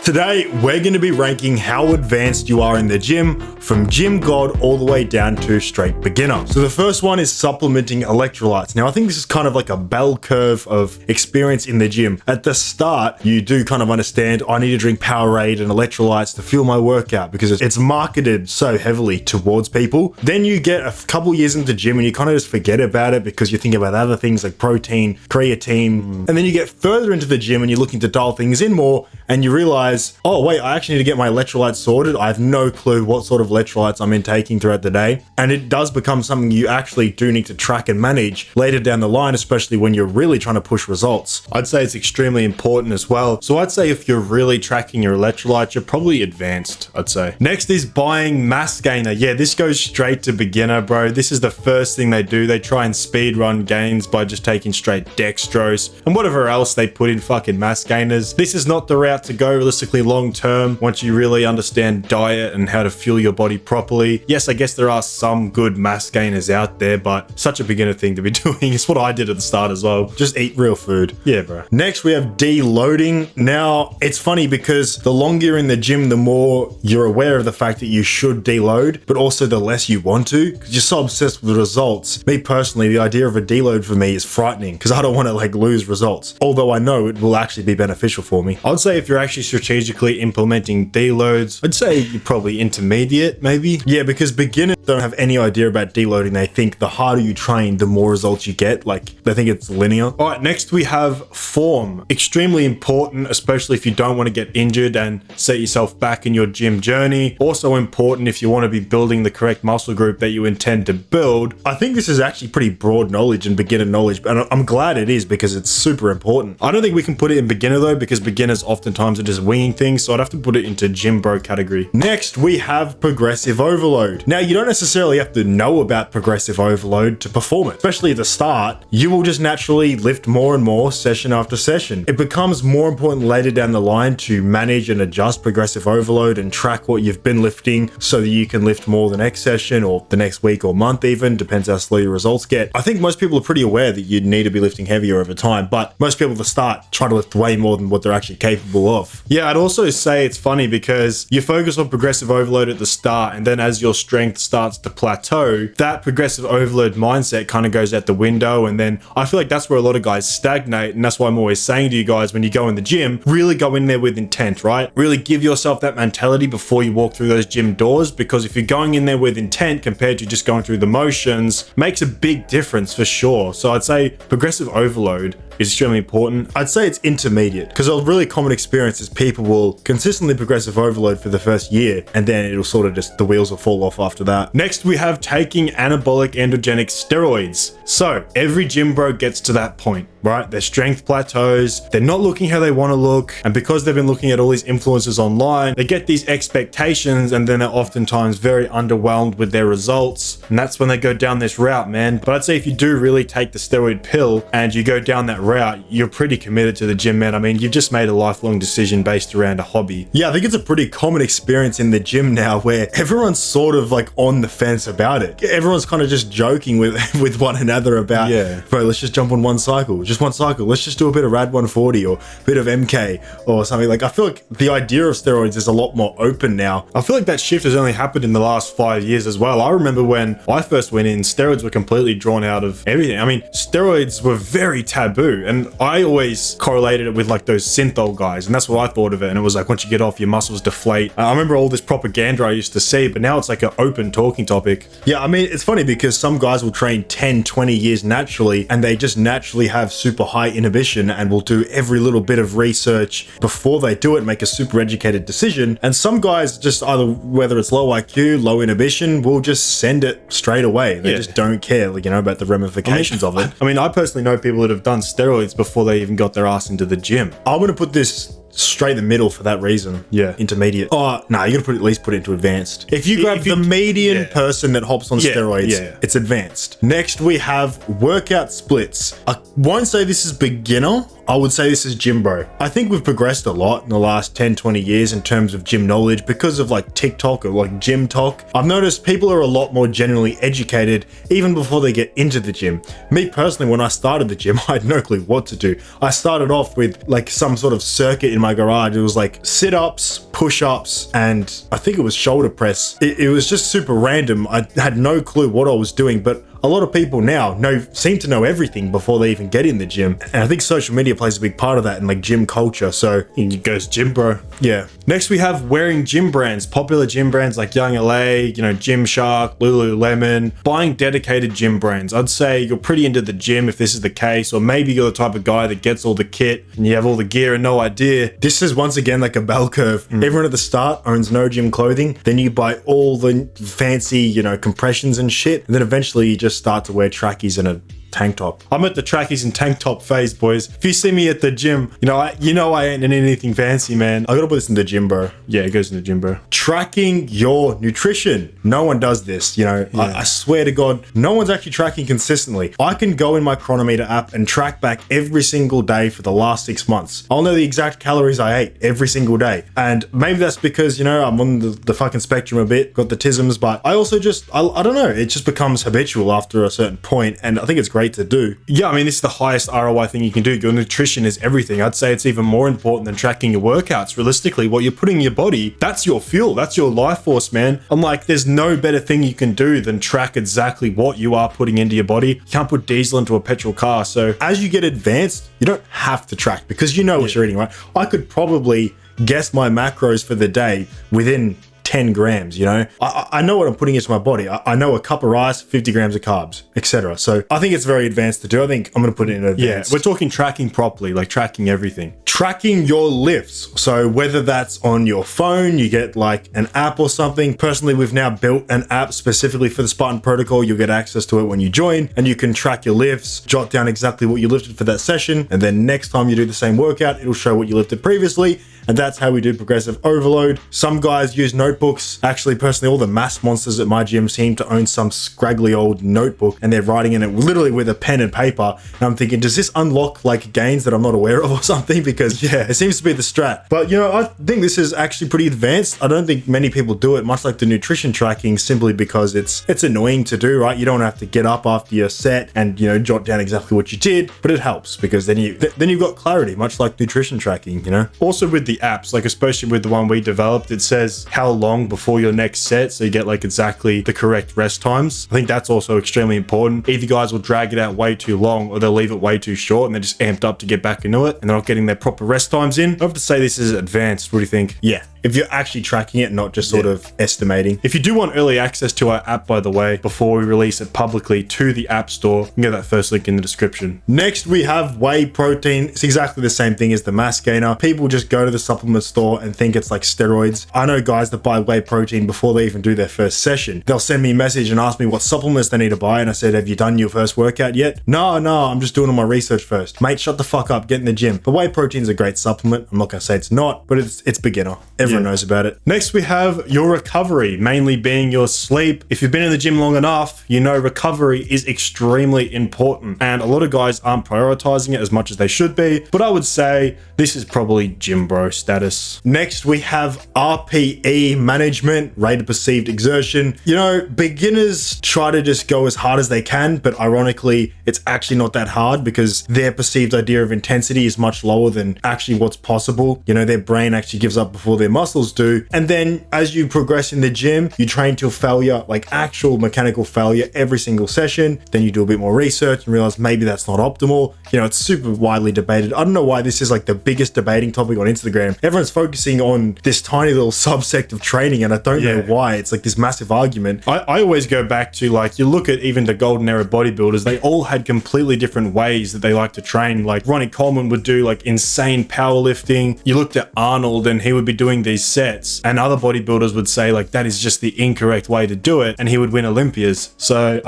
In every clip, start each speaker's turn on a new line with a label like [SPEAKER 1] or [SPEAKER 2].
[SPEAKER 1] Today, we're going to be ranking how advanced you are in the gym, from gym god all the way down to straight beginner. So the first one is supplementing electrolytes. Now, I think this is kind of like a bell curve of experience in the gym. At the start, you do kind of understand, I need to drink Powerade and electrolytes to fuel my workout because it's marketed so heavily towards people. Then you get a couple years into the gym and you kind of just forget about it because you think about other things like protein, creatine, and then you get further into the gym and you're looking to dial things in more and you realize, oh wait, I actually need to get my electrolytes sorted. I have no clue what sort of electrolytes I'm intaking throughout the day. And it does become something you actually do need to track and manage later down the line, especially when you're really trying to push results. I'd say it's extremely important as well. So I'd say if you're really tracking your electrolytes, you're probably advanced, I'd say. Next is buying mass gainer. Yeah, this goes straight to beginner, bro. This is the first thing they do. They try and speed run gains by just taking straight dextrose and whatever else they put in fucking mass gainers. This is not the route to go realistically long term once you really understand diet and how to fuel your body properly. Yes, I guess there are some good mass gainers out there, but such a beginner thing to be doing. It's what I did at the start as well. Just eat real food. Yeah, bro. Next, we have deloading. Now, it's funny because the longer you're in the gym, the more you're aware of the fact that you should deload, but also the less you want to because you're so obsessed with the results. Me personally, the idea of a deload for me is frightening because I don't want to like lose results, although I know it will actually be beneficial for me. I would say if you're actually strategically implementing deloads, I'd say you're probably intermediate, maybe. Yeah, because beginners don't have any idea about deloading. They think the harder you train, the more results you get. Like, they think it's linear. All right, next we have form. Extremely important, especially if you don't want to get injured and set yourself back in your gym journey. Also important if you want to be building the correct muscle group that you intend to build. I think this is actually pretty broad knowledge and beginner knowledge, and I'm glad it is because it's super important. I don't think we can put it in beginner though, because beginners oftentimes are just winging things, so I'd have to put it into gym bro category. Next, we have progressive overload. Now, you don't necessarily have to know about progressive overload to perform it, especially at the start. You will just naturally lift more and more session after session. It becomes more important later down the line to manage and adjust progressive overload and track what you've been lifting so that you can lift more the next session or the next week or month even, depends how slow your results get. I think most people are pretty aware that you need to be lifting heavier over time, but most people at the start try to lift way more than what they're actually capable of. Yeah, I'd also say it's funny because you focus on progressive overload at the start, and then as your strength starts to plateau, that progressive overload mindset kind of goes out the window. And then I feel like that's where a lot of guys stagnate, and that's why I'm always saying to you guys, when you go in the gym, really go in there with intent, right? Really give yourself that mentality before you walk through those gym doors, because if you're going in there with intent compared to just going through the motions, makes a big difference for sure. So I'd say progressive overload is extremely important. I'd say it's intermediate because a really common experience is people will consistently progressive overload for the first year and then it'll sort of just, the wheels will fall off after that. Next, we have taking anabolic androgenic steroids. So every gym bro gets to that point, right? Their strength plateaus, they're not looking how they want to look, and because they've been looking at all these influencers online, they get these expectations and then they're oftentimes very underwhelmed with their results, and that's when they go down this route, man. But I'd say if you do really take the steroid pill and you go down that route, you're pretty committed to the gym, man. I mean, you've just made a lifelong decision based around a hobby. Yeah, I think it's a pretty common experience in the gym now where everyone's sort of like on the fence about it. Everyone's kind of just joking with one another about, yeah, bro, let's just jump on one cycle, just one cycle. Let's just do a bit of rad 140 or a bit of MK or something. Like, I feel like the idea of steroids is a lot more open now. I feel like that shift has only happened in the last 5 years as well. I remember when I first went in, steroids were completely drawn out of everything. I mean, steroids were very taboo, and I always correlated it with like those synthol guys, and that's what I thought of it. And it was like, once you get off, your muscles deflate. I remember all this propaganda I used to see, but now it's like an open talking topic. Yeah, I mean, it's funny because some guys will train 10, 20 years naturally, and they just naturally have super high inhibition and will do every little bit of research before they do it, make a super educated decision. And some guys just either, whether it's low IQ, low inhibition, will just send it straight away. They just don't care, like, you know, about the ramifications of it. I mean, I personally know people that have done steroids before they even got their ass into the gym. I want to put this straight in the middle for that reason. Yeah. Intermediate. Oh, no, you gotta at least put it into advanced. If you grab the median person that hops on steroids, it's advanced. Next, we have workout splits. I won't say this is beginner. I would say this is gym bro. I think we've progressed a lot in the last 10, 20 years in terms of gym knowledge because of like TikTok or like gym talk. I've noticed people are a lot more generally educated even before they get into the gym. Me personally, when I started the gym, I had no clue what to do. I started off with like some sort of circuit in my garage. It was like sit-ups, push-ups, and I think it was shoulder press. It was just super random. I had no clue what I was doing, but a lot of people now seem to know everything before they even get in the gym. And I think social media plays a big part of that in like gym culture. So it goes gym bro. Yeah. Next we have wearing gym brands, popular gym brands like Young LA, Gymshark, Lululemon, buying dedicated gym brands. I'd say you're pretty into the gym if this is the case, or maybe you're the type of guy that gets all the kit and you have all the gear and no idea. This is once again like a bell curve. Everyone at the start owns no gym clothing. Then you buy all the fancy, compressions and shit. And then eventually you just start to wear trackies and a tank top. I'm at the trackies and tank top phase, boys. If you see me at the gym, I ain't in anything fancy, man. I gotta put this in the gym, bro. Yeah, it goes in the gym, bro. Tracking your nutrition. No one does this, I swear to God, no one's actually tracking consistently. I can go in my Chronometer app and track back every single day for the last 6 months. I'll know the exact calories I ate every single day. And maybe that's because, I'm on the fucking spectrum a bit, got the tisms, but I also I don't know, it just becomes habitual after a certain point, and I think it's great to do. Yeah, this is the highest ROI thing you can do. Your nutrition is everything. I'd say it's even more important than tracking your workouts. Realistically, what you're putting in your body, that's your fuel, that's your life force, man. I'm like, there's no better thing you can do than track exactly what you are putting into your body. You can't put diesel into a petrol car. So as you get advanced, you don't have to track because you know what you're eating, right? I could probably guess my macros for the day within 10 grams, I know what I'm putting into my body. I know a cup of rice, 50 grams of carbs, etc. So I think it's very advanced to do. I think I'm going to put it in advanced. Yeah, we're talking tracking properly, like tracking everything. Tracking your lifts. So whether that's on your phone, you get like an app or something. Personally, we've now built an app specifically for the Spartan Protocol. You'll get access to it when you join, and you can track your lifts, jot down exactly what you lifted for that session, and then next time you do the same workout, it'll show what you lifted previously. And that's how we do progressive overload. Some guys use notebooks. Actually, personally, all the mass monsters at my gym seem to own some scraggly old notebook, and they're writing in it literally with a pen and paper. And I'm thinking, does this unlock like gains that I'm not aware of or something? Because yeah, it seems to be the strat. But I think this is actually pretty advanced. I don't think many people do it, much like the nutrition tracking, simply because it's annoying to do, right? You don't have to get up after your set and jot down exactly what you did, but it helps because then you've got clarity, much like nutrition tracking, Also with the apps, like especially with the one we developed, it says how long before your next set, so you get like exactly the correct rest times. I think that's also extremely important. Either guys will drag it out way too long or they'll leave it way too short and they're just amped up to get back into it and they're not getting their proper rest times in. I have to say this is advanced. What do you think? Yeah. If you're actually tracking it, not just sort of estimating. If you do want early access to our app, by the way, before we release it publicly to the App Store, you can get that first link in the description. Next, we have whey protein. It's exactly the same thing as the mass gainer. People just go to the supplement store and think it's like steroids. I know guys that buy whey protein before they even do their first session. They'll send me a message and ask me what supplements they need to buy. And I said, have you done your first workout yet? No, I'm just doing all my research first. Mate, shut the fuck up, get in the gym. But whey protein is a great supplement. I'm not gonna say it's not, but it's beginner. Everyone knows about it. Next, we have your recovery, mainly being your sleep. If you've been in the gym long enough, recovery is extremely important. And a lot of guys aren't prioritizing it as much as they should be. But I would say this is probably gym bro status. Next, we have RPE management, rate of perceived exertion. Beginners try to just go as hard as they can, but ironically, it's actually not that hard because their perceived idea of intensity is much lower than actually what's possible. Their brain actually gives up before their muscles do. And then as you progress in the gym, you train till failure, like actual mechanical failure every single session. Then you do a bit more research and realize maybe that's not optimal. It's super widely debated. I don't know why this is like the biggest debating topic on Instagram. Everyone's focusing on this tiny little subsect of training, and I don't know why. It's like this massive argument. I always go back to you look at even the golden era bodybuilders, they all had completely different ways that they like to train. Like Ronnie Coleman would do like insane powerlifting. You looked at Arnold and he would be doing these sets, and other bodybuilders would say like that is just the incorrect way to do it, and he would win Olympias. So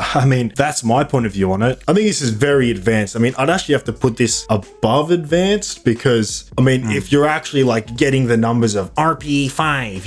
[SPEAKER 1] that's my point of view on it. I think this is very advanced. I'd actually have to put this above advanced because if you're actually like getting the numbers of RPE 5,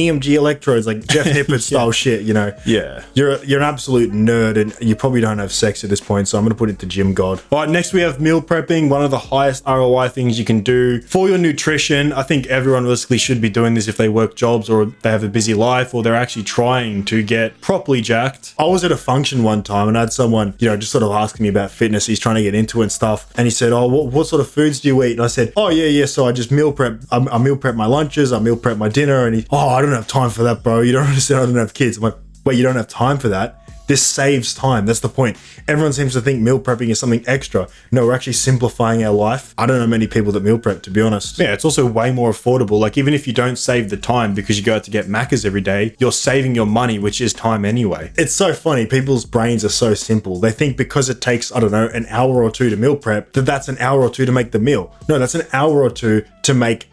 [SPEAKER 1] EMG electrodes, like Jeff Nippert style shit, you know.
[SPEAKER 2] Yeah.
[SPEAKER 1] You're an absolute nerd, and you probably don't have sex at this point, so I'm going to put it to Gym God. All right, next we have meal prepping, one of the highest ROI things you can do for your nutrition. I think everyone realistically should be doing this if they work jobs or they have a busy life or they're actually trying to get properly jacked. I was at a function one time and I had someone, you know, just sort of asking me about fitness. He's trying to get into it and stuff. And he said, oh, what sort of foods do you eat? And I said, oh, yeah. So I just meal prep. I meal prep my lunches. I meal prep my dinner. And he, oh, I don't have time for that, bro. You don't understand. I don't have kids. I'm like, wait, you don't have time for that? This saves time. That's the point. Everyone seems to think meal prepping is something extra. No, we're actually simplifying our life. I don't know many people that meal prep, to be honest. Yeah, it's also way more affordable. Like, even if you don't save the time because you go out to get Maccas every day, you're saving your money, which is time anyway. It's so funny. People's brains are so simple. They think because it takes, I don't know, an hour or two to meal prep, that's an hour or two to make the meal. No, that's an hour or two to make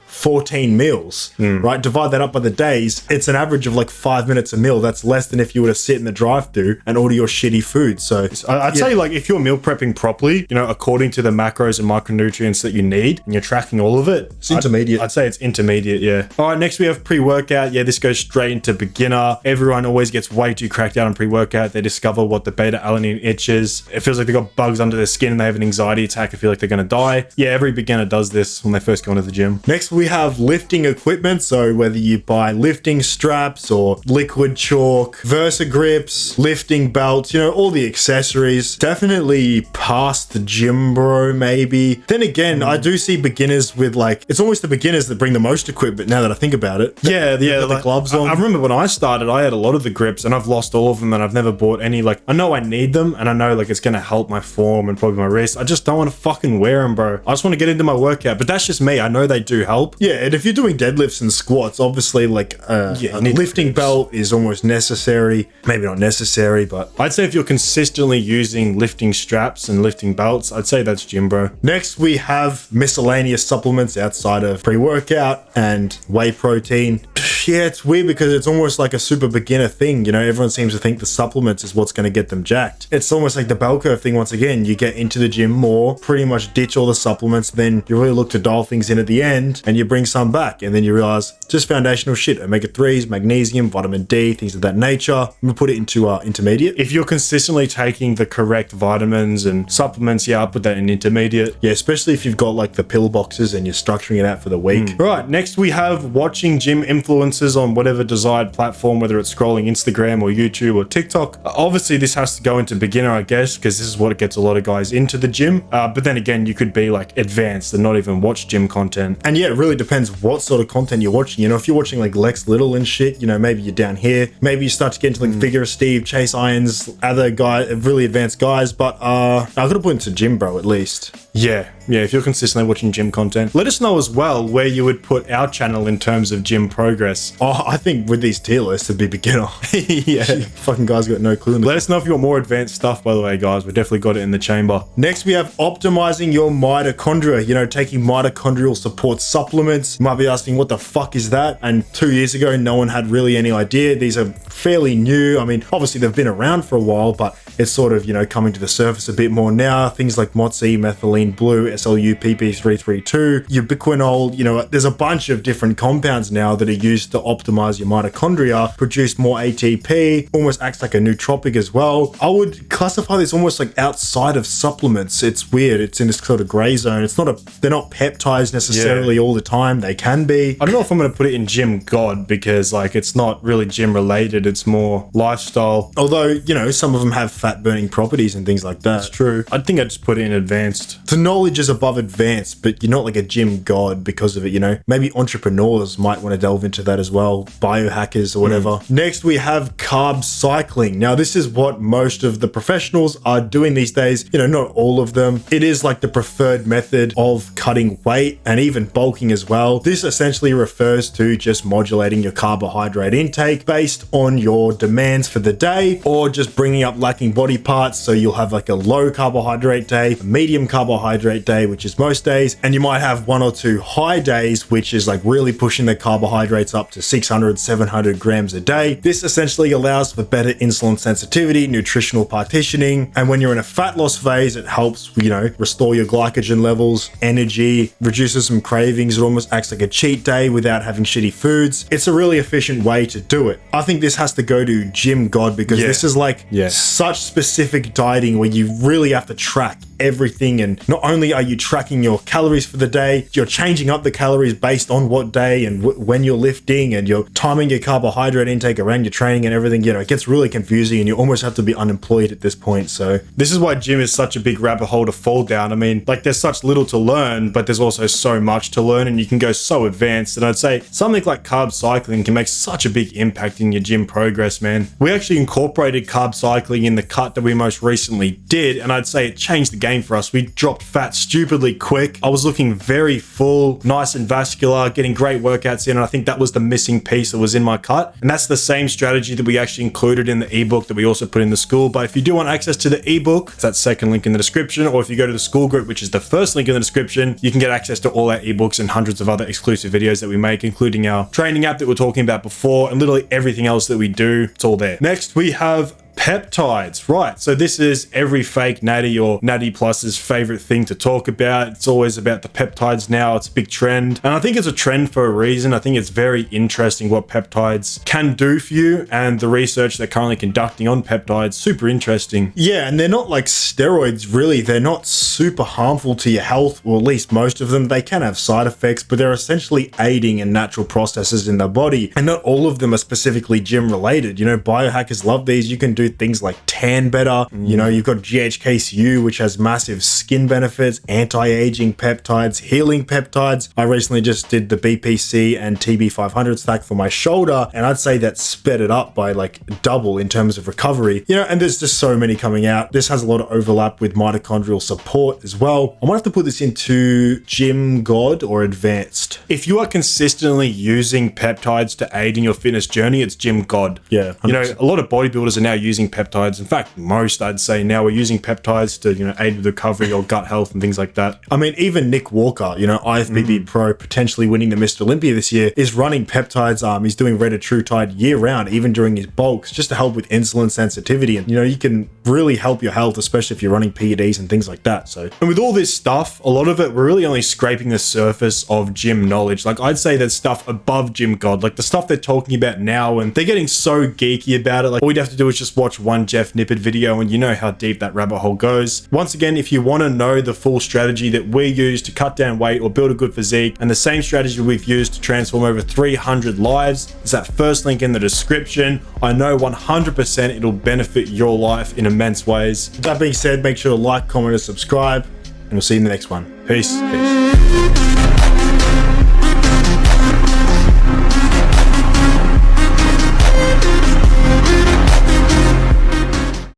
[SPEAKER 1] 14 meals, right? Divide that up by the days. It's an average of like 5 minutes a meal. That's less than if you were to sit in the drive-thru and order your shitty food. So I'd say, like, if you're meal prepping properly, you know, according to the macros and micronutrients that you need, and you're tracking all of it,
[SPEAKER 2] it's intermediate.
[SPEAKER 1] I'd say it's intermediate, yeah. All right, next we have pre-workout. Yeah, this goes straight into beginner. Everyone always gets way too cracked out on pre-workout. They discover what the beta-alanine itch is. It feels like they got bugs under their skin and they have an anxiety attack and feel like they're going to die. Yeah, every beginner does this when they first go into the gym. Next, we have lifting equipment. So whether you buy lifting straps or liquid chalk, Versa grips, lifting belts, you know, all the accessories, definitely past the gym bro, maybe. Then again, I do see beginners with, like, it's almost the beginners that bring the most equipment now that I think about it. Yeah, like, the gloves on. I remember when I started, I had a lot of the grips and I've lost all of them and I've never bought any. Like, I know I need them and I know, like, it's going to help my form and probably my wrist. I just don't want to fucking wear them, bro. I just want to get into my workout, but that's just me. I know they do help. Yeah, and if you're doing deadlifts and squats, obviously, like, a lifting belt is almost necessary. Maybe not necessary, but I'd say if you're consistently using lifting straps and lifting belts, I'd say that's gym bro. Next, we have miscellaneous supplements outside of pre-workout and whey protein. Yeah, it's weird because it's almost like a super beginner thing. You know, everyone seems to think the supplements is what's going to get them jacked. It's almost like the bell curve thing once again. You get into the gym more, pretty much ditch all the supplements, then you really look to dial things in at the end and you bring some back and then you realize just foundational shit, omega-3s, magnesium, vitamin D, things of that nature. I'm going to put it into intermediate. If you're consistently taking the correct vitamins and supplements, yeah, I'll put that in intermediate. Yeah, especially if you've got like the pill boxes and you're structuring it out for the week. Right, next we have watching gym influencers on whatever desired platform, whether it's scrolling Instagram or YouTube or TikTok. Obviously, this has to go into beginner, I guess, because this is what gets a lot of guys into the gym. But then again, you could be like advanced and not even watch gym content. And yeah, it really depends what sort of content you're watching. You know, if you're watching like Lex Little and shit, you know, maybe you're down here. Maybe you start to get into like Figure of Steve, Chase Irons, other guys, really advanced guys. But I gotta put into gym bro at least. Yeah, if you're consistently watching gym content, let us know as well where you would put our channel in terms of gym progress. Oh, I think with these tier lists, it'd be beginner. Yeah. Fucking guys got no clue. Let us know if you want more advanced stuff, by the way, guys. We definitely got it in the chamber. Next, we have optimizing your mitochondria. You know, taking mitochondrial support supplements. You might be asking, what the fuck is that? And 2 years ago, no one had really any idea. These are fairly new. I mean, obviously they've been around for a while, but it's sort of, you know, coming to the surface a bit more now. Things like MOTS-E, methylene blue, SLU, PP332, ubiquinol, you know, there's a bunch of different compounds now that are used to optimize your mitochondria, produce more ATP, almost acts like a nootropic as well. I would classify this almost like outside of supplements. It's weird. It's in this sort of gray zone. It's not they're not peptides necessarily all the time. They can be. I don't know if I'm going to put it in gym god because like it's not really gym related. It's more lifestyle. Although, you know, some of them have fat burning properties and things like that. That's true. I think I'd just put it in advanced. The knowledge is above advanced, but you're not like a gym god because of it, you know. Maybe entrepreneurs might want to delve into that as well. Biohackers or whatever. Next, we have carb cycling. Now, this is what most of the professionals are doing these days. You know, not all of them. It is like the preferred method of cutting weight and even bulking as well. This essentially refers to just modulating your carbohydrate intake based on your demands for the day, or just bringing up lacking body parts. So you'll have like a low carbohydrate day, a medium carbohydrate day, which is most days, and you might have 1 or 2 high days, which is like really pushing the carbohydrates up to 600, 700 grams a day. This essentially allows for better insulin sensitivity, nutritional partitioning, and when you're in a fat loss phase, it helps, you know, restore your glycogen levels, energy, reduces some cravings. It almost acts like a cheat day without having shitty foods. It's a really efficient way to do it. I think this has to go to Gym God, because this is like such specific dieting where you really have to track everything, and not only are you tracking your calories for the day, you're changing up the calories based on what day and when you're lifting, and you're timing your carbohydrate intake around your training and everything. You know, it gets really confusing and you almost have to be unemployed at this point. So this is why gym is such a big rabbit hole to fall down. I mean, like, there's such little to learn, but there's also so much to learn, and you can go so advanced. And I'd say something like carb cycling can make such a big impact in your gym progress, man. We actually incorporated carb cycling in the cut that we most recently did, and I'd say it changed the game for us. We dropped fat stupidly quick. I was looking very full, nice and vascular, getting great workouts in, and I think that was the missing piece that was in my cut. And that's the same strategy that we actually included in the ebook that we also put in the Skool. But if you do want access to the ebook, it's that second link in the description, or if you go to the Skool group, which is the first link in the description, you can get access to all our ebooks and hundreds of other exclusive videos that we make, including our training app that we were talking about before, and literally everything else that we do. It's all there. Next, we have peptides, right? So this is every fake natty or natty plus's favorite thing to talk about. It's always about the peptides now. It's a big trend, and I think it's a trend for a reason. I think it's very interesting what peptides can do for you, and the research they're currently conducting on peptides, super interesting. Yeah, and they're not like steroids, really. They're not super harmful to your health, or at least most of them. They can have side effects, but they're essentially aiding in natural processes in the body, and not all of them are specifically gym related. You know, biohackers love these. You can do things like tan better. You know, you've got GHKCU, which has massive skin benefits, anti-aging peptides, healing peptides. I recently just did the BPC and TB500 stack for my shoulder, and I'd say that sped it up by like double in terms of recovery. You know, and there's just so many coming out. This has a lot of overlap with mitochondrial support as well. I might have to put this into Gym God or Advanced. If you are consistently using peptides to aid in your fitness journey, it's Gym God. Yeah. 100%. You know, a lot of bodybuilders are now using peptides. In fact, most, I'd say now, we're using peptides to, you know, aid with recovery or gut health and things like that. I mean, even Nick Walker, you know, IFBB Pro, potentially winning the Mr. Olympia this year, is running peptides. He's doing retatrutide year round, even during his bulks, just to help with insulin sensitivity. And, you know, you can really help your health, especially if you're running PEDs and things like that. So, and with all this stuff, a lot of it, we're really only scraping the surface of gym knowledge. Like, I'd say that stuff above Gym God, like the stuff they're talking about now, and they're getting so geeky about it. Like, all you'd have to do is just watch one Jeff Nippard video and you know how deep that rabbit hole goes. Once again, if you want to know the full strategy that we use to cut down weight or build a good physique, and the same strategy we've used to transform over 300 lives, is that first link in the description. I know 100% it'll benefit your life in immense ways. That being said, make sure to like, comment, and subscribe, and we'll see you in the next one. Peace.